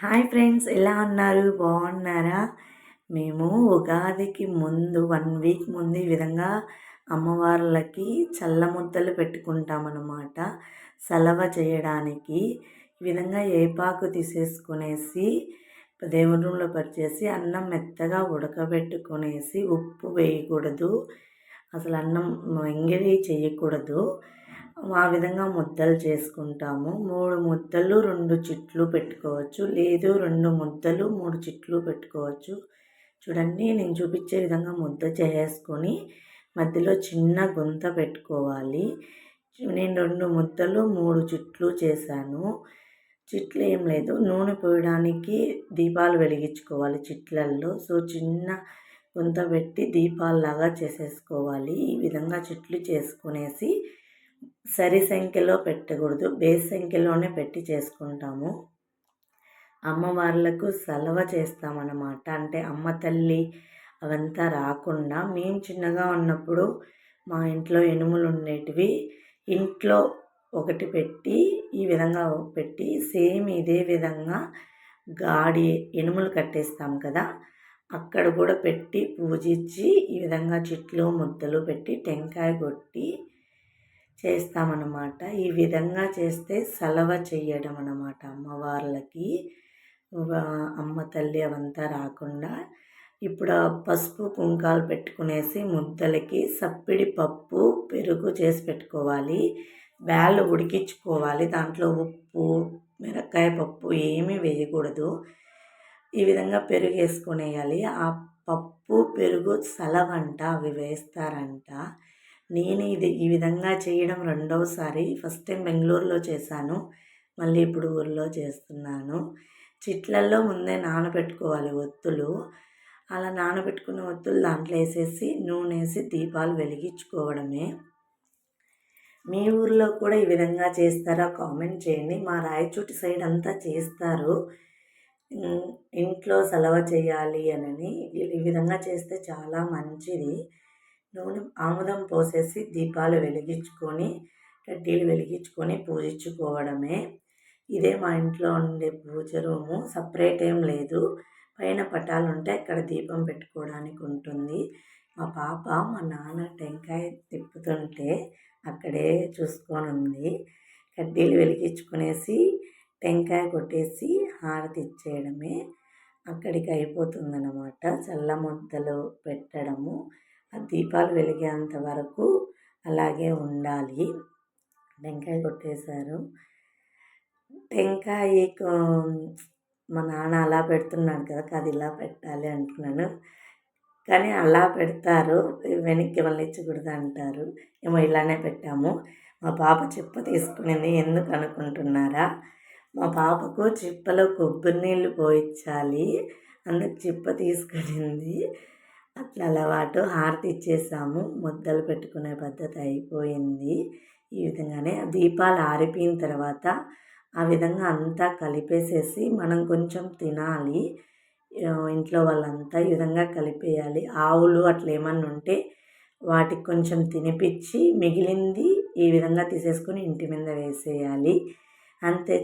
Hi friends, ఎలా ఉన్నారు? బాగున్నారా? మేము ఉగాదికి ముందు 1 వీక్ ముందు ఈ విధంగా అమ్మవార్లకి చల్ల ముద్దలు పెట్టుకుంటామన్నమాట. సలవ చేయడానికి ఈ విధంగా ఏపాకు తీసేసుకునేసి దేవుని రూమ్లో పరిచేసి అన్నం మెత్తగా ఉడకబెట్టుకునేసి ఉప్పు వేయకూడదు, అసలు అన్నం ఎంగిలి చేయకూడదు. ఆ విధంగా ముద్దలు చేసుకుంటాము. 3 ముద్దలు 2 చిట్లు పెట్టుకోవచ్చు, లేదు 2 ముద్దలు 3 చిట్లు పెట్టుకోవచ్చు. చూడండి, నేను చూపించే విధంగా ముద్ద చేసుకొని మధ్యలో చిన్న గుంత పెట్టుకోవాలి. నేను 2 ముద్దలు 3 చిట్లు చేశాను. చిట్లు ఏం లేదు, నూనె పోయడానికి దీపాలు వెలిగించుకోవాలి చిట్లల్లో. సో చిన్న గుంత పెట్టి దీపాలలాగా చేసేసుకోవాలి. ఈ విధంగా చిట్లు చేసుకునేసి సరి సంఖ్యలో పెట్టకూడదు, బేస్ సంఖ్యలోనే పెట్టి చేసుకుంటాము. అమ్మవార్లకు సలవ చేస్తామన్నమాట. అంటే అమ్మ తల్లి అవంతా రాకుండా, మేము చిన్నగా ఉన్నప్పుడు మా ఇంట్లో ఎనుములు ఉండేటివి, ఇంట్లో ఒకటి పెట్టి ఈ విధంగా పెట్టి సేమ్ ఇదే విధంగా గాడి ఎనుములు కట్టేస్తాం కదా, అక్కడ కూడా పెట్టి పూజించి ఈ విధంగా చిట్లు ముద్దలు పెట్టి టెంకాయ కొట్టి చేస్తామన్నమాట. ఈ విధంగా చేస్తే సలవ చెయ్యడం అన్నమాట అమ్మవార్లకి, అమ్మ తల్లి అవంతా రాకుండా. ఇప్పుడు పసుపు కుంకాలు పెట్టుకునేసి ముద్దలకి సప్పిడి పప్పు పెరుగు చేసి పెట్టుకోవాలి. బ్యాళ్ళు ఉడికించుకోవాలి, దాంట్లో ఉప్పు మిరపకాయ పప్పు ఏమీ వేయకూడదు. ఈ విధంగా పెరుగు వేసుకునేయాలి. ఆ పప్పు పెరుగు సలవంట, అవి వేస్తారంట. నేను ఈ విధంగా చేయడం రెండవసారి. ఫస్ట్ టైం బెంగళూరులో చేశాను, మళ్ళీ ఇప్పుడు ఊళ్ళో చేస్తున్నాను. చిట్లల్లో ముందే నానబెట్టుకోవాలి ఒత్తులు. అలా నానబెట్టుకున్న ఒత్తులు దాంట్లో వేసేసి నూనె వేసి దీపాలు వెలిగించుకోవడమే. మీ ఊర్లో కూడా ఈ విధంగా చేస్తారా? కామెంట్ చేయండి. మా రాయచోటి సైడ్ అంతా చేస్తారు, ఇంట్లో సలవ చేయాలి అని. ఈ విధంగా చేస్తే చాలా మంచిది. నూనె ఆముదం పోసేసి దీపాలు వెలిగించుకొని కడ్డీలు వెలిగించుకొని పూజించుకోవడమే. ఇదే మా ఇంట్లో ఉండే పూజ రూము, సపరేట్ ఏం లేదు. పైన పటాలు ఉంటే అక్కడ దీపం పెట్టుకోవడానికి ఉంటుంది. మా పాప మా నాన్న టెంకాయ తిప్పుతుంటే అక్కడే చూసుకొని ఉంది. కడ్డీలు వెలిగించుకునేసి టెంకాయ కొట్టేసి హారతి ఇచ్చేయడమే, అక్కడికి అయిపోతుందన్నమాట. చల్ల ముద్దలు పెట్టడము. ఆ దీపాలు వెలిగేంత వరకు అలాగే ఉండాలి. టెంకాయ కొట్టేశారు. టెంకాయ మా నాన్న అలా పెడుతున్నాడు కదా, అది ఇలా పెట్టాలి అంటున్నాను. కానీ అలా పెడతారు, వెనక్కి మళ్ళించకూడదు అంటారు. ఏమో ఇలానే పెట్టాము. మా పాప చిప్ప తీసుకునేది, ఎందుకు అనుకుంటున్నారా? మా పాపకు చిప్పలో కొబ్బరి నీళ్ళు పోయించాలి, అందుకు చిప్ప తీసుకునింది. అట్లా అలవాటు. హారతి ఇచ్చేసాము, ముద్దలు పెట్టుకునే పద్ధతి అయిపోయింది. ఈ విధంగానే దీపాలు ఆరిపోయిన తర్వాత ఆ విధంగా అంతా కలిపేసేసి మనం కొంచెం తినాలి. ఇంట్లో వాళ్ళంతా ఈ విధంగా కలిపేయాలి. ఆవులు అట్లా ఏమన్నా ఉంటే వాటికి కొంచెం తినిపించి మిగిలింది ఈ విధంగా తీసేసుకొని ఇంటి మీద వేసేయాలి. అంతే.